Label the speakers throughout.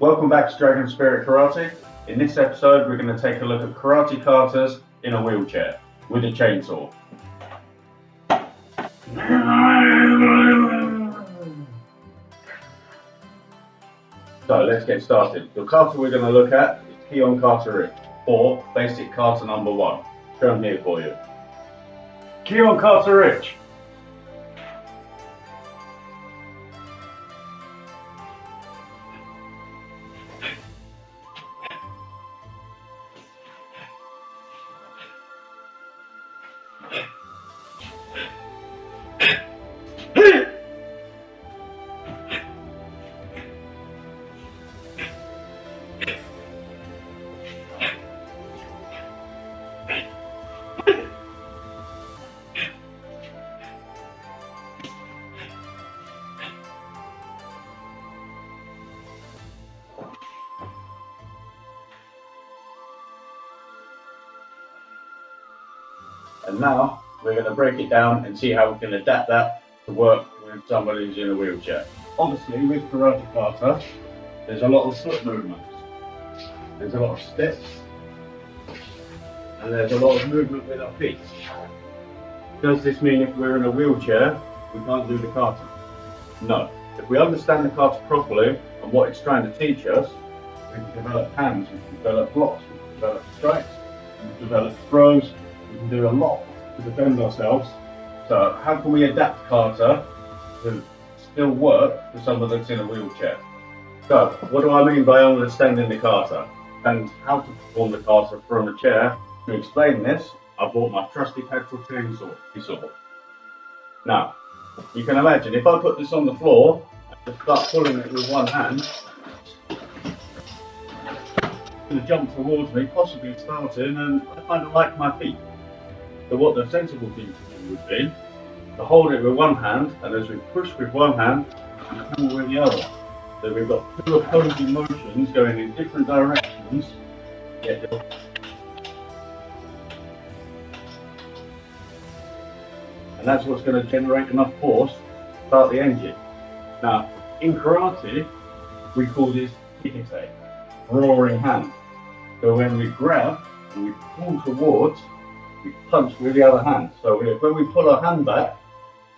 Speaker 1: Welcome back to Dragon Spirit Karate. In this episode, we're going to take a look at karate katas in a wheelchair with a chainsaw. So let's get started. The kata we're going to look at is kihon kata rich, or basic kata number 1. Shown here for you. Kihon kata rich. And now we're going to break it down and see how we can adapt that to work with somebody who's in a wheelchair. Obviously, with karate kata, there's a lot of foot movements, there's a lot of steps, and there's a lot of movement with our feet. Does this mean if we're in a wheelchair, we can't do the kata? No. If we understand the kata properly and what it's trying to teach us, we can develop hands, we can develop blocks, we can develop strikes, we can develop throws. We can do a lot to defend ourselves. So how can we adapt kata to still work for someone that's in a wheelchair? So what do I mean by understanding the kata and how to perform the kata from a chair? To explain this, I bought my trusty petrol chainsaw. Now, you can imagine if I put this on the floor and just start pulling it with one hand, it's going to jump towards me, possibly starting, and I kind of like my feet. So what the sensible thing to do would be to hold it with one hand, and as we push with one hand, and pull with the other. So we've got two opposing motions going in different directions. And that's what's going to generate enough force to start the engine. Now, in karate, we call this kihon, roaring hand. So when we grab and we pull towards, we punch with the other hand. So when we pull our hand back,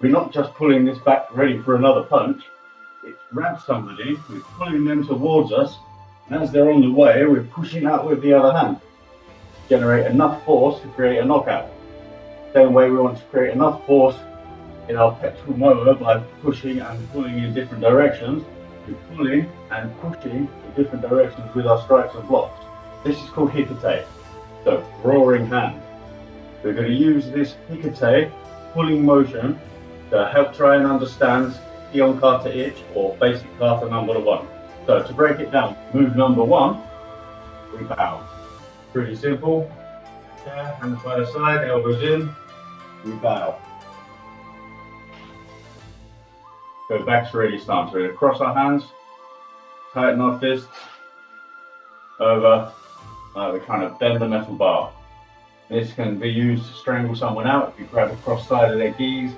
Speaker 1: we're not just pulling this back ready for another punch. It grabs somebody, we're pulling them towards us, and as they're on the way, we're pushing out with the other hand. Generate enough force to create a knockout. Same way we want to create enough force in our petrol motor by pushing and pulling in different directions. We're pulling and pushing in different directions with our strikes and blocks. This is called kihon, so roaring hand. We're going to use this kihon pulling motion to help try and understand kihon kata ich, or basic kata number 1. So to break it down, move number 1, we bow. Pretty simple. Hands by the side, elbows in, we bow. Go back to ready stance. We're going to cross our hands, tighten our fists over, we're trying to bend the metal bar. This can be used to strangle someone out. If you grab across side of their gis,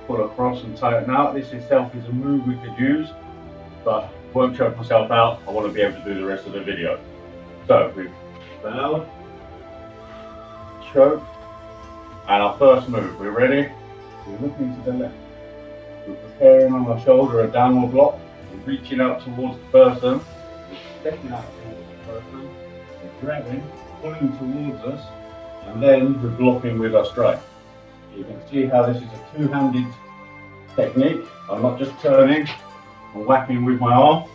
Speaker 1: pull across and tighten out. This itself is a move we could use, but won't choke myself out. I want to be able to do the rest of the video. So we've bowed, choke, and our first move. We're ready? We're looking to the left. We're preparing on our shoulder a downward block. We're reaching out towards the person. We're stepping out towards the person. We're grabbing, pulling towards us, and then we're blocking with our strike. You can see how this is a two-handed technique. I'm not just turning and whacking with my arm.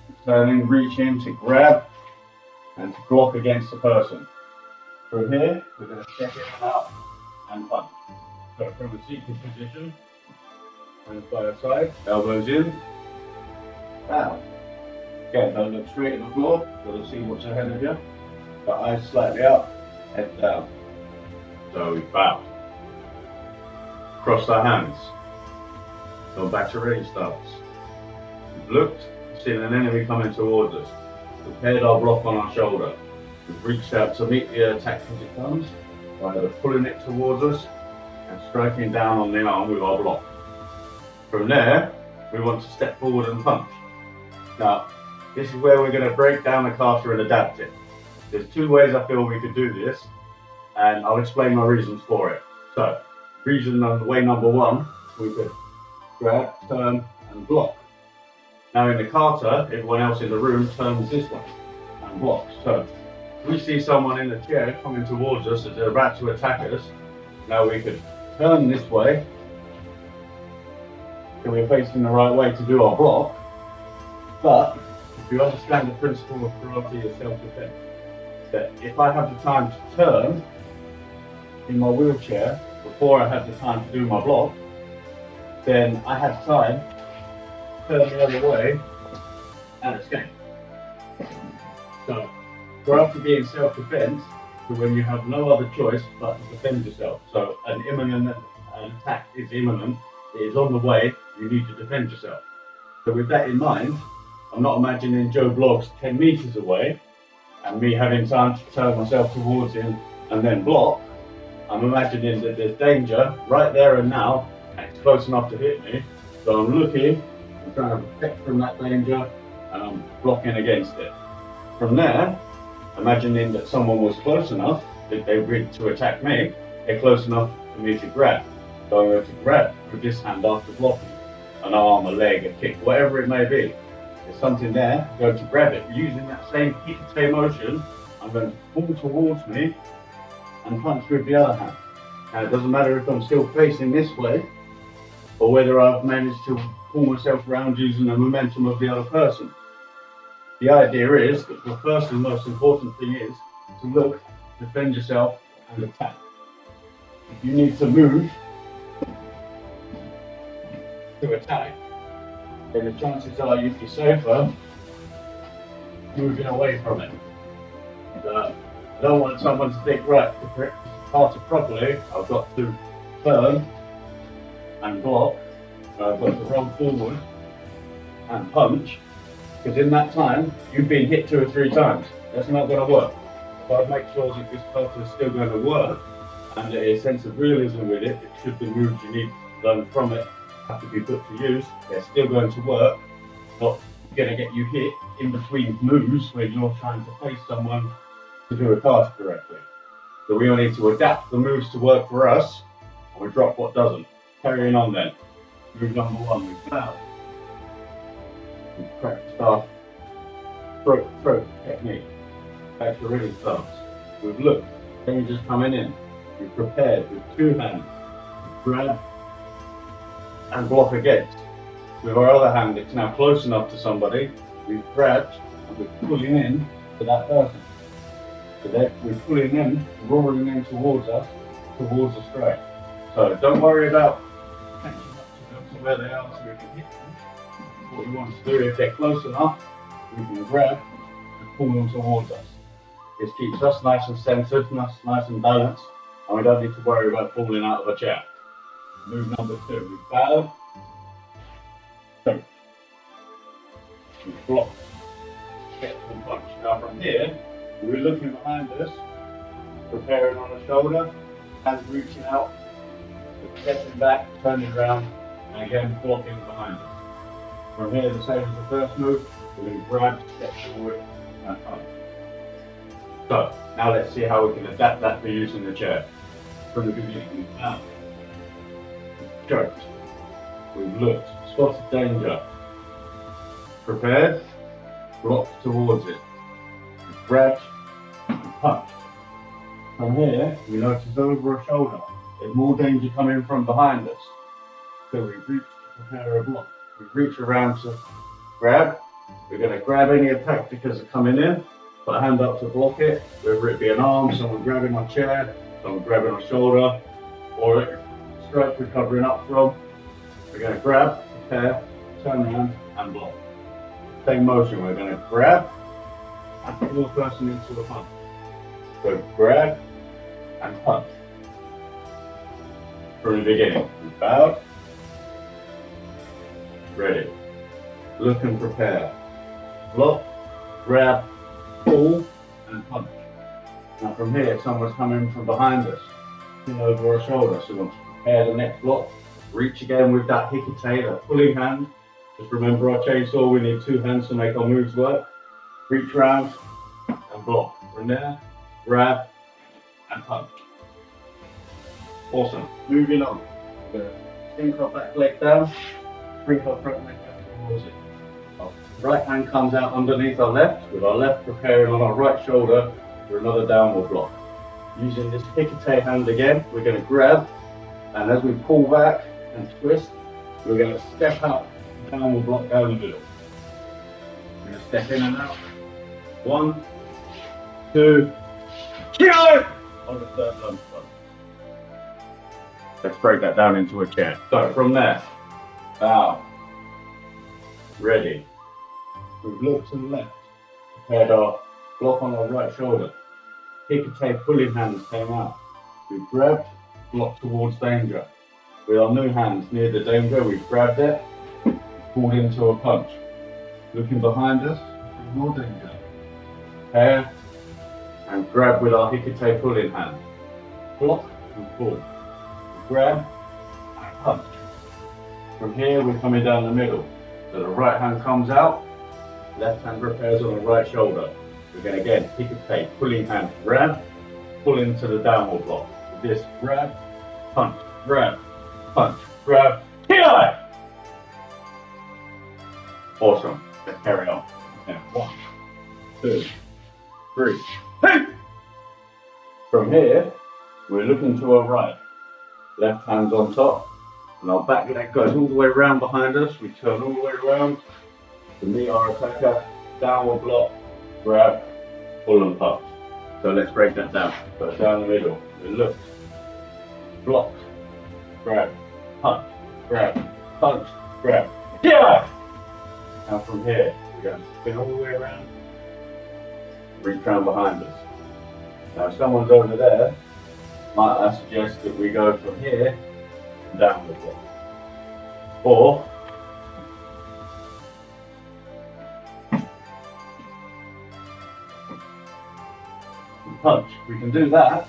Speaker 1: I'm turning, reaching to grab and to block against the person. From here, we're going to step in and out and punch. So from a seated position, hands by the side, elbows in, bow. Again, don't look straight at the floor, you've got to see what's ahead of you. Got eyes slightly up, head down. So we bow. Cross our hands. Go back to ready stance. We've looked, seen an enemy coming towards us. Prepared our block on our shoulder. We've reached out to meet the attack as it comes, by either pulling it towards us and striking down on the arm with our block. From there, we want to step forward and punch. Now, this is where we're going to break down the kata and adapt it. There's two ways I feel we could do this, and I'll explain my reasons for it. So, way number one, we could grab, turn, and block. Now in the kata, everyone else in the room turns this way and blocks. So, we see someone in the chair coming towards us as they're about to attack us. Now we could turn this way, so we're facing the right way to do our block. But if you understand the principle of karate as self-defense, that if I have the time to turn in my wheelchair before I have the time to do my block, then I have time to turn the other way and escape. So, karate being self-defense, so when you have no other choice but to defend yourself. So an attack is imminent, it is on the way, you need to defend yourself. So with that in mind, I'm not imagining Joe Bloggs 10 meters away and me having time to turn myself towards him and then block. I'm imagining that there's danger right there and now, and it's close enough to hit me. So I'm looking, I'm trying to protect from that danger, and I'm blocking against it. From there, imagining that someone was close enough that they were to attack me, they're close enough for me to grab. So I'm going to grab with this hand after blocking, an arm, a leg, a kick, whatever it may be. There's something there, I'm going to grab it. Using that same kihon motion, I'm going to pull towards me and punch with the other hand. And it doesn't matter if I'm still facing this way, or whether I've managed to pull myself around using the momentum of the other person. The idea is that the first and most important thing is to look, defend yourself, and attack. If you need to move to attack, then the chances are you'd be safer moving away from it. I don't want someone to think, right, to kata properly, I've got to turn and block, I've got to run forward and punch, because in that time, you've been hit 2 or 3 times. That's not going to work. So I'd make sure that this kata is still going to work, and a sense of realism with it, that should the moves you need to learn from it have to be put to use, they're still going to work, not going to get you hit in between moves when you're trying to face someone to do a kata correctly. So we all need to adapt the moves to work for us, and we drop what doesn't. Carrying on then. Move number one, we bow. We crack staff, throat technique. Back to ready stance. We've looked, danger's coming in. We've prepared with 2 hands. We grab and block against. With our other hand, it's now close enough to somebody. We've grabbed and we're pulling in to that person. So that we're pulling in, roaring them towards us, towards the straight. So don't worry about catching up to them to where they are so we can hit them. What we want to do, if they're close enough, we can grab and pull them towards us. This keeps us nice and centered, nice and balanced, and we don't need to worry about falling out of a chair. Move number 2, we bow, so we block, get and punch. Now from here, we're looking behind us, preparing on the shoulder, hands reaching out, stepping back, turning around, and again blocking behind us. From here, the same as the first move, we're going to grab, step forward, and punch. So, now let's see how we can adapt that for use in the chair. From the beginning, we've bowed, we've choked, we've looked, spotted danger, prepared, blocked towards it, we've grabbed, and punched. From here, we notice over our shoulder, there's more danger coming from behind us. So we reach to prepare a block. We reach around to grab. We're going to grab any attack because they're coming in. Put a hand up to block it, whether it be an arm, someone grabbing my chair, someone grabbing my shoulder, or a strike we're covering up from. We're going to grab, prepare, turn around, and block. Same motion, we're going to grab and pull the person into a punch. So grab and punch. From the beginning, we bow, ready, look and prepare, block, grab, pull and punch. Now from here, if someone's coming from behind us, over our shoulder, so we want to prepare the next block, reach again with that hikite, that pulling hand, Just remember our chainsaw, we need 2 hands to make our moves work. Reach round and block. From there, grab and punch. Awesome. Moving on. We're going to sink our back leg down, bring our front leg back towards it. Our right hand comes out underneath our left, with our left preparing on our right shoulder for another downward block. Using this hikite hand again, we're going to grab, and as we pull back and twist, we're going to step out, downward block down the middle. We're going to step in and out. 1, 2, kihon! On the third lunge punch. Let's break that down into a chair. So from there, bow, ready. We've looked to the left, prepared our block on our right shoulder. Hikite pulling hands came out. We've grabbed, blocked towards danger. With our new hands near the danger, we've grabbed it, pulled into a punch. Looking behind us, more danger. Pair and grab with our hikite pulling hand. Block and pull. Grab and punch. From here, we're coming down the middle. So the right hand comes out, left hand prepares on the right shoulder. We're going to again hikite, pulling hand, grab, pull into the downward block. With this, grab, punch, grab, punch, grab, kihon! Awesome. Let's carry on. Now, 1, 2, 3, hey! From here, we're looking to our right. Left hand's on top, and our back leg goes all the way around behind us. We turn all the way around to meet our attacker, downward block, grab, pull and punch. So let's break that down. So down the middle, we look, block, grab, punch, grab, punch, grab, yeah! Now from here, we're going to spin all the way around, reach round behind us. Now if someone's over there, might I suggest that we go from here and downward block. Or punch. We can do that,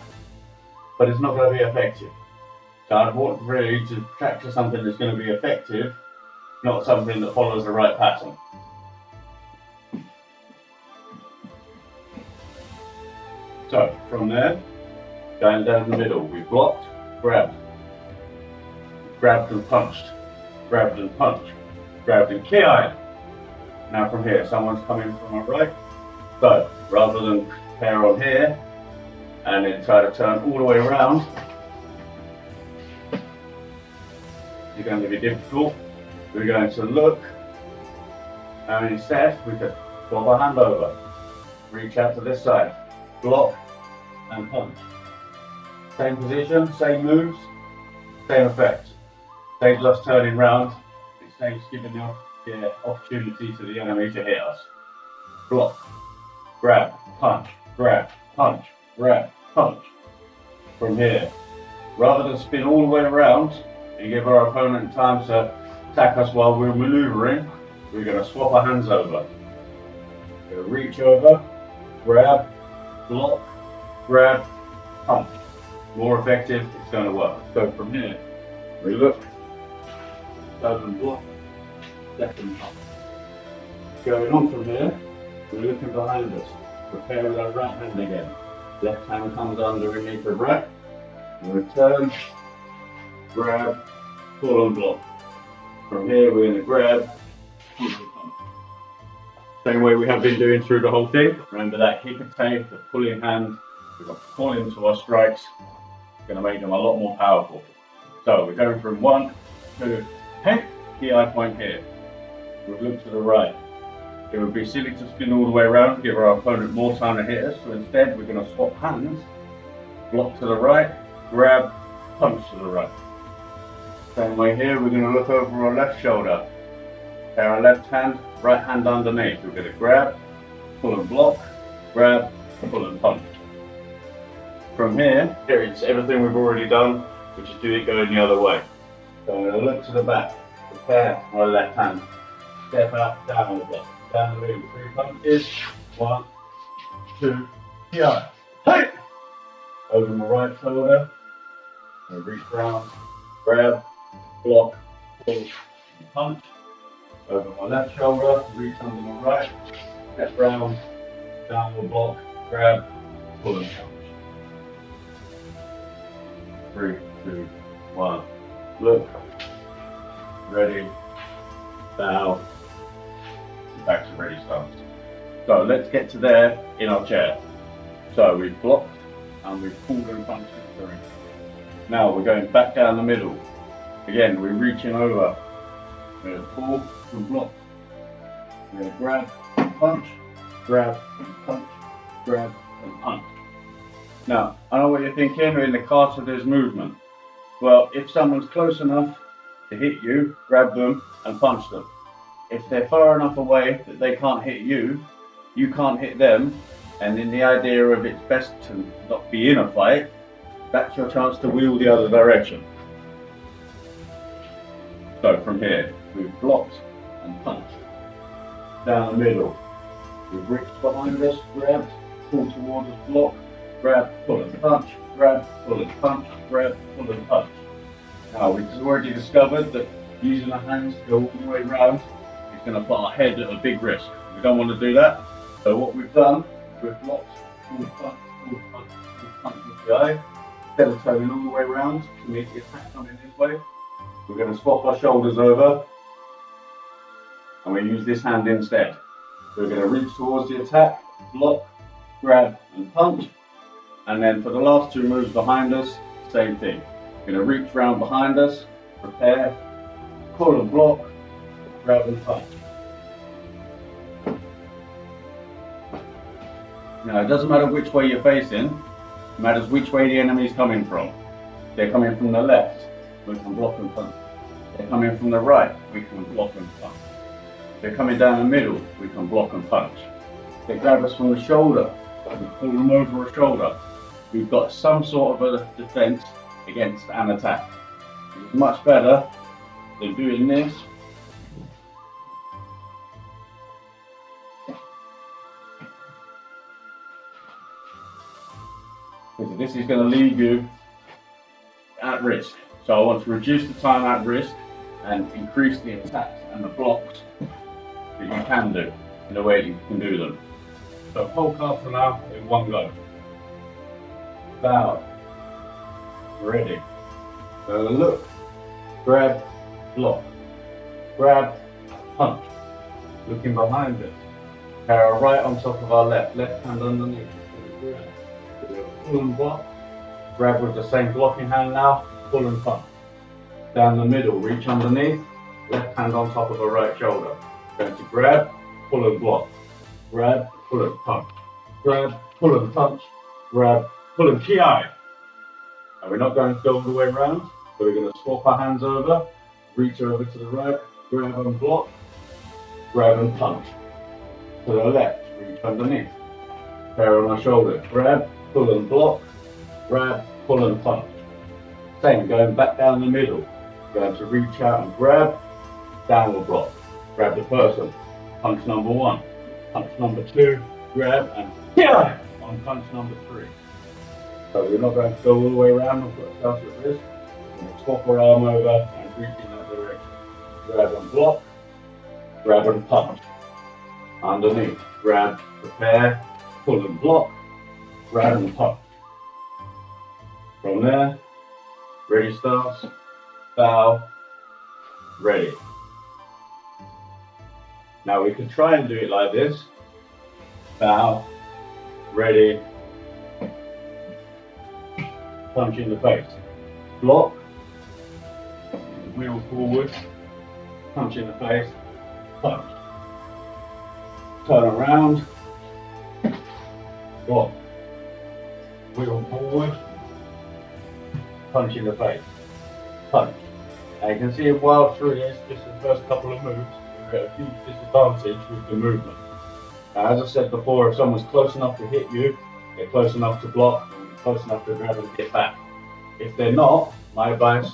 Speaker 1: but it's not going to be effective. So I'd want really to practice something that's going to be effective, not something that follows the right pattern. So from there, going down the middle, we blocked, grabbed and punched, grabbed and punched, grabbed and kihon. Now from here, someone's coming from our right. So rather than pair on here and then try to turn all the way around, it's going to be difficult. We're going to look, and instead we could swap our hand over, reach out to this side, block and punch. Same position, same moves, same effect. Saves us turning round, it saves giving the opportunity to the enemy to hit us. Block, grab, punch, grab, punch, grab, punch. From here, rather than spin all the way around and give our opponent time to attack us while we're manoeuvring, we're going to swap our hands over. We're going to reach over, grab, block, grab, punch. More effective, it's going to work. So from here, we look, open block, left and punch. Going on from here, we're looking behind us. Prepare with our right hand again. Left hand comes underneath the right. Return, grab, pull and block. From here, we're going to grab, pull and punch. Same way we have been doing through the whole thing. Remember that hikite, the pulling hand. We're going to pull into our strikes. It's going to make them a lot more powerful. So we're going from 1, 2, hey, key eye point here. We've looked to the right. It would be silly to spin all the way around, give our opponent more time to hit us. So instead, we're going to swap hands, block to the right, grab, punch to the right. Same way here, we're going to look over our left shoulder. Pair our left hand, right hand underneath. We're going to grab, pull and block, grab, pull and punch. From here, it's everything we've already done, which is do it going the other way. So I'm going to look to the back, prepare my left hand, step out, down the block, down the middle, 3 punches, 1, 2, kihon. Hey! Over my right shoulder, I'm going to reach round, grab, block, pull, and punch. over my left shoulder, reach under my right, step round, downward block, grab, pull and punch. 3, 2, 1. Look, ready, bow, back to ready stance. So let's get to there in our chair. So we've blocked and we've pulled and punched it through. Now we're going back down the middle. Again, we're reaching over. We're going to pull and block. We're going to grab and punch, grab and punch, grab and punch. Now, I know what you're thinking, in the kata there's movement. Well, if someone's close enough to hit you, grab them and punch them. If they're far enough away that they can't hit you, you can't hit them, and in the idea of it's best to not be in a fight, that's your chance to wheel the other direction. So from here, we've blocked and punched. Down the middle, we've reached behind us, grabbed, pulled towards us, block, grab, pull and punch, grab, pull and punch, grab, pull and punch. Now we've already discovered that using our hands to go all the way around is going to put our head at a big risk. We don't want to do that. So what we've done, we've blocked, pull, punch with the eye. Instead of turning all the way around to meet the attack coming this way, we're going to swap our shoulders over and we use this hand instead. So we're going to reach towards the attack, block, grab and punch. And then for the last two moves behind us, same thing. We're going to reach round behind us, prepare, pull and block, grab and punch. Now it doesn't matter which way you're facing, it matters which way the enemy is coming from. If they're coming from the left, we can block and punch. If they're coming from the right, we can block and punch. If they're coming down the middle, we can block and punch. If they grab us from the shoulder, we pull them over a shoulder. We've got some sort of a defense against an attack. It's much better than doing this. Because this is going to leave you at risk. So I want to reduce the time at risk and increase the attacks and the blocks that you can do in the way that you can do them. So whole kata now in one go. Bow. Ready. So look. Grab. Block. Grab. Punch. Looking behind us. Power right on top of our left. Left hand underneath. Pull and block. Grab with the same blocking hand now. Pull and punch. Down the middle. Reach underneath. Left hand on top of the right shoulder. Going to grab. Pull and block. Grab. Pull and punch. Grab. Pull and punch. Grab. Pull and kihon. And we're not going to go all the way around. So we're going to swap our hands over. Reach over to the right. Grab and block. Grab and punch. To the left. Reach underneath. Pair on my shoulder. Grab. Pull and block, grab, pull and punch. Same, going back down the middle. Going to reach out and grab, downward block. Grab the person. Punch number 1. Punch number 2, grab and kihon on punch number 3. So we're not going to go all the way around and put ourselves at risk. We're going to swap our arm over and reach in that direction. Grab and block, grab and punch. Underneath, grab, prepare, pull and block, grab and punch. From there, ready stance, bow, ready. Now we can try and do it like this. Bow, ready, punch in the face. Block, wheel forward, punch in the face, punch. Turn around, block. Wheel forward, punch in the face, punch. Now you can see while through this, just the first couple of moves, we're at a huge disadvantage with the movement. Now as I said before, if someone's close enough to hit you, they're close enough to block, and close enough to grab and get back. If they're not, my advice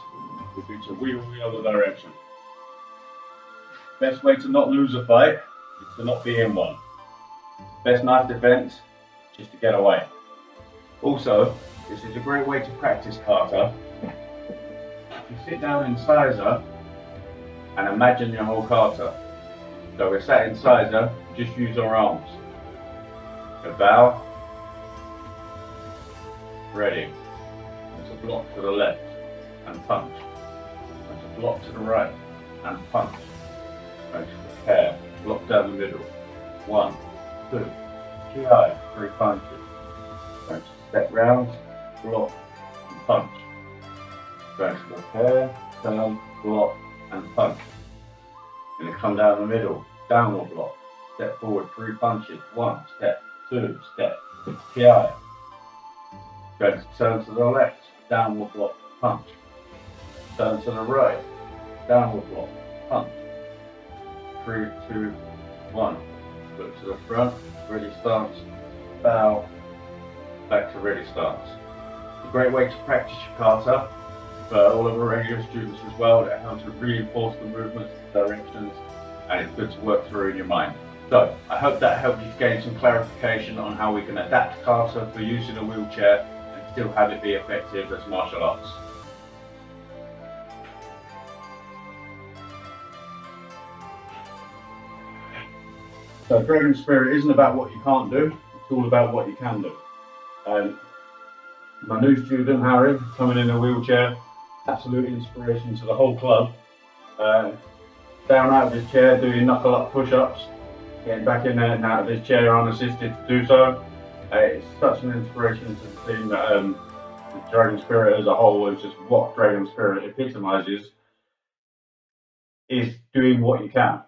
Speaker 1: would be to wheel the other direction. Best way to not lose a fight is to not be in one. Best knife defense is to get away. Also, this is a great way to practice kata. If you sit down in Seiza and imagine your whole kata, So we're sat inside her, just use our arms. So bow, ready. And to block to the left and punch. And to block to the right and punch. And to prepare, block down the middle. 1, 2, ki, 3 punches. And to step round, block and punch. Going to prepare, turn, block and punch. Going to come down the middle, downward block. Step forward, 3 punches. 1, step, 2, step, ki. Going to turn to the left, downward block, punch. Turn to the right, downward block, punch. 3, 2, 1. Look to the front, ready stance, bow, back to ready stance. It's a great way to practice your kata for all of our regular students as well. That helps to reinforce the movements, the directions, and it's good to work through in your mind. So I hope that helped you to gain some clarification on how we can adapt kata for use in a wheelchair and still have it be effective as martial arts. So Dragon Spirit isn't about what you can't do, it's all about what you can do. My new student, Harry, coming in a wheelchair, absolute inspiration to the whole club. Down out of his chair, doing knuckle up push-ups, getting back in there and out of his chair unassisted to do so. It's such an inspiration to the team that the Dragon Spirit as a whole is just what Dragon Spirit epitomizes, is doing what you can.